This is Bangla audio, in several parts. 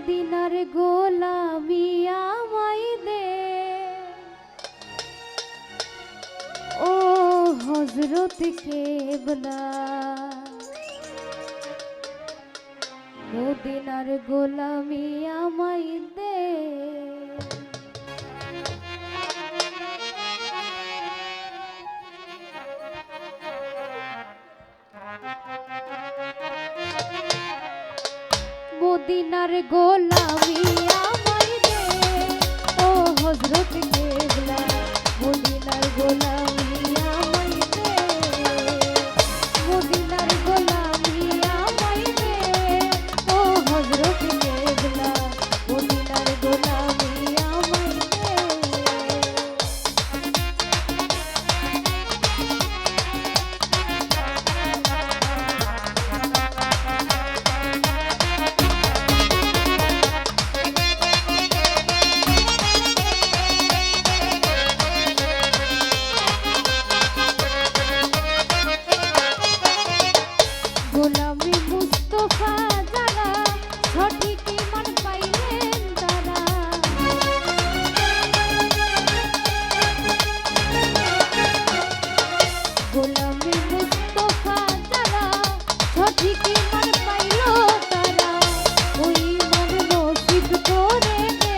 মদিনার গোলামি আমায় দে ও হযরত কেবলা মদিনার গোলামি আমায় দে মদিনার গোলামি আমায় দে ও হযরত কেবলা মদিনার গোলামি আমায় দে মদিনার গোলামি আমায় দে ও হযরত কেবলা মদিনার গোলামি আমায় দে গোলামি মুস্তাফা যারা সঠিক ঈমান পাইলেন তারা গোলামি মুস্তাফা যারা সঠিক ঈমান পাইল তারা ওই ঈমান নসিব করে দে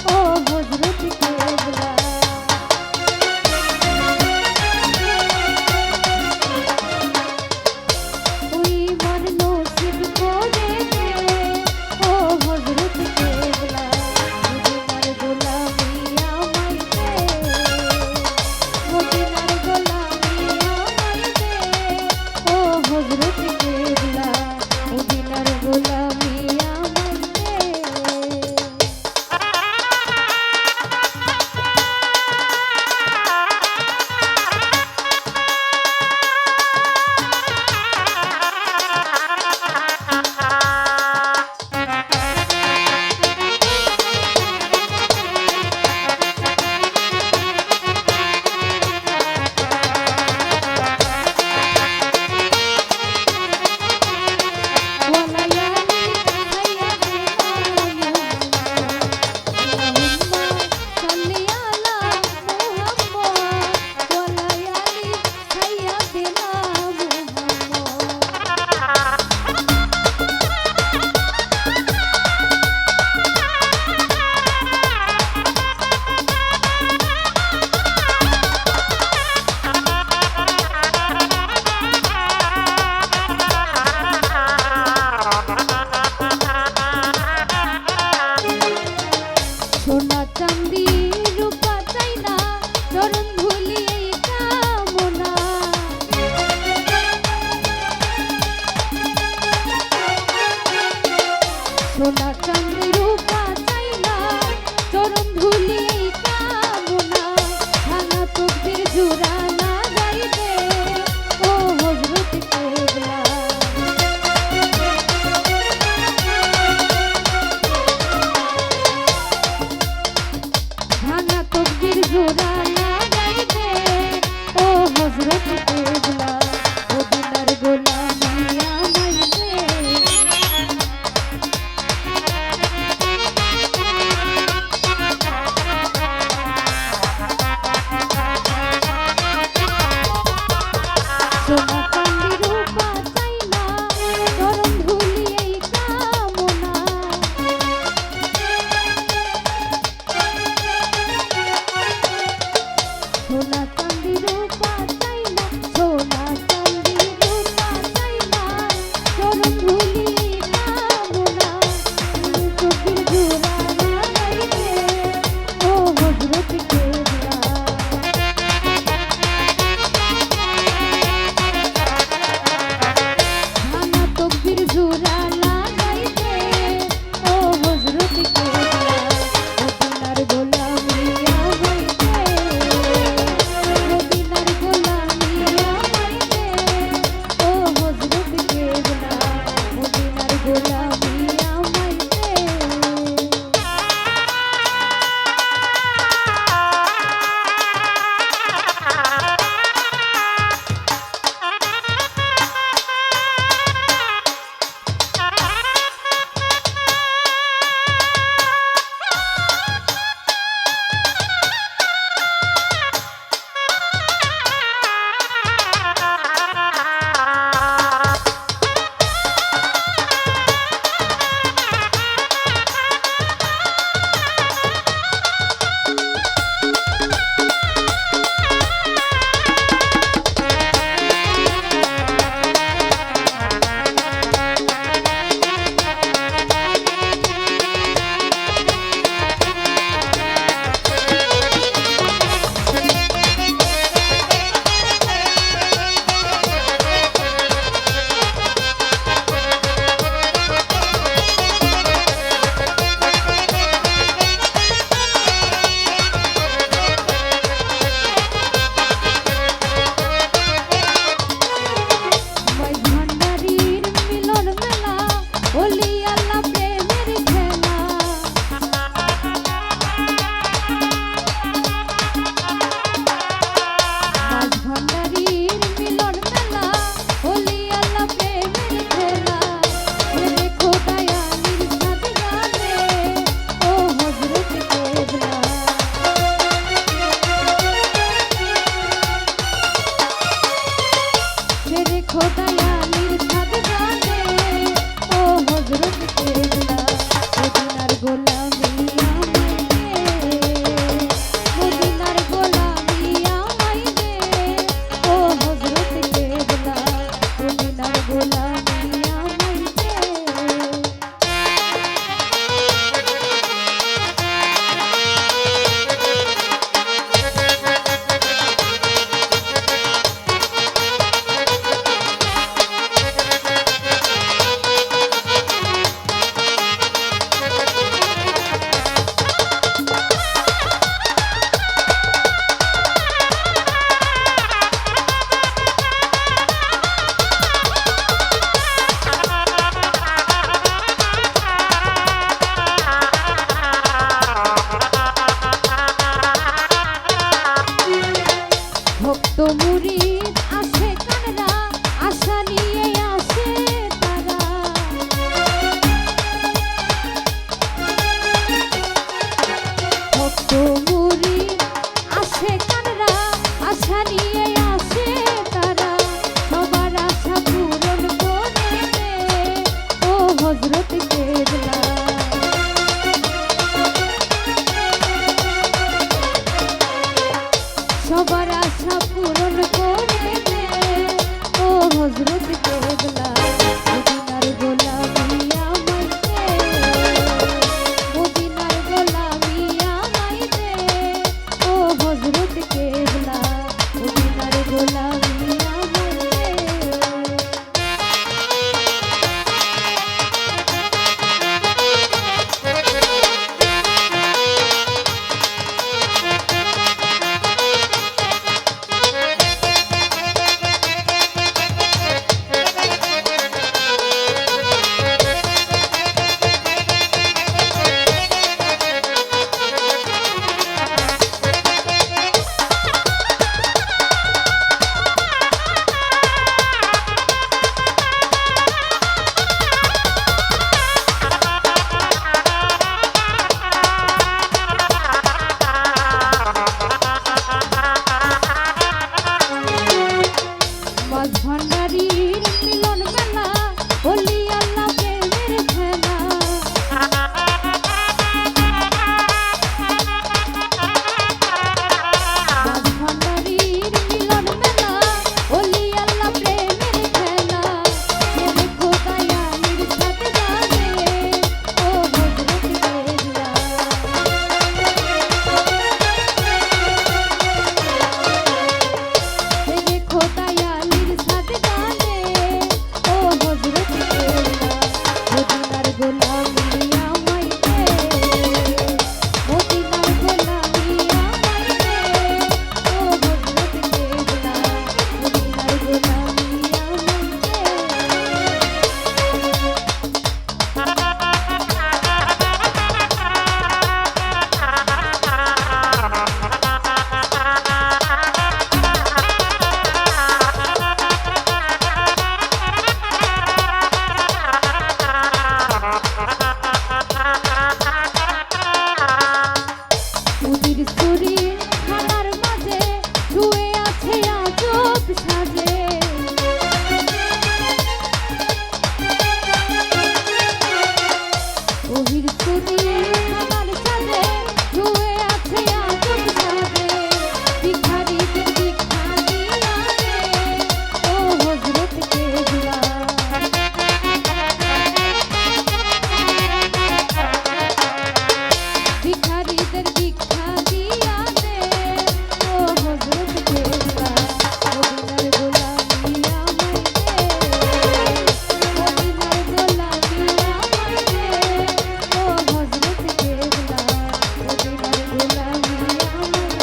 ও হযরত কেবলা সোনা চাঁদি রূপা চাই না চরণ ধুলি এই কামনা সোনা চাঁদি রূপা চাই না চরণ ধুলি এই কামনা ভাঙা তকদির জোড়া না গাই দে ও হযরত কেবলা ভাঙা তকদির জোড়া না গাই দে ও হযরত কেবলা মদিনার গোলামি আমায় দে ওহির সুরি আমার সাজে ধুয়ে আছে আগুন সাজে ভিখারিদের ভিক্ষা দিয়া রে ও হযরত কেবলা ভিখারিদের ভিক্ষা দিয়া দে ও হযরত কেবলা মদিনার গোলামি আমায় দে মদিনার গোলামি আমায় দে ও হযরত কেবলা মদিনার গোলামি আমায়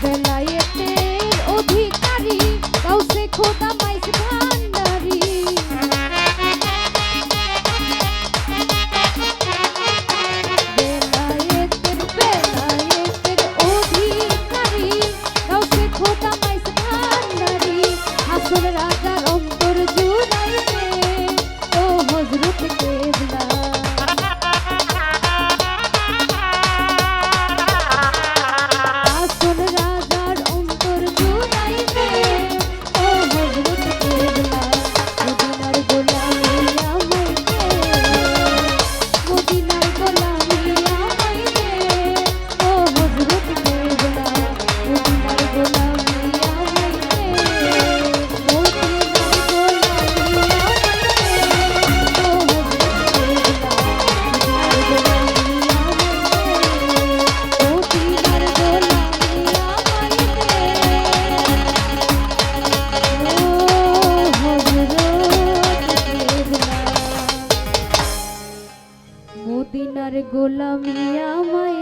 বেলায়েতের অধিকারী কাউসে খোদা মাইজ ভান্ডারী বেলায়েতের অধিকারী কাউসে খোদা মাইজ ভান্ডারী হাসর রাজার অন্তর জুড়াইবে ও হযরত কেবলা আসল রাজার অন্তর জুড়াইবে ও হযরত কেবলা মদিনার গোলামি আমায় দে মদিনার গোলামি আমায় দে ও হযরত কেবলা মদিনার গোলামি আমায় দে মদিনার গোলামি আমায় দে ও হযরত কেবলা মদিনার গোলামি আমায় দে মদিনার গোলামি মদিনার গোলামি আমায়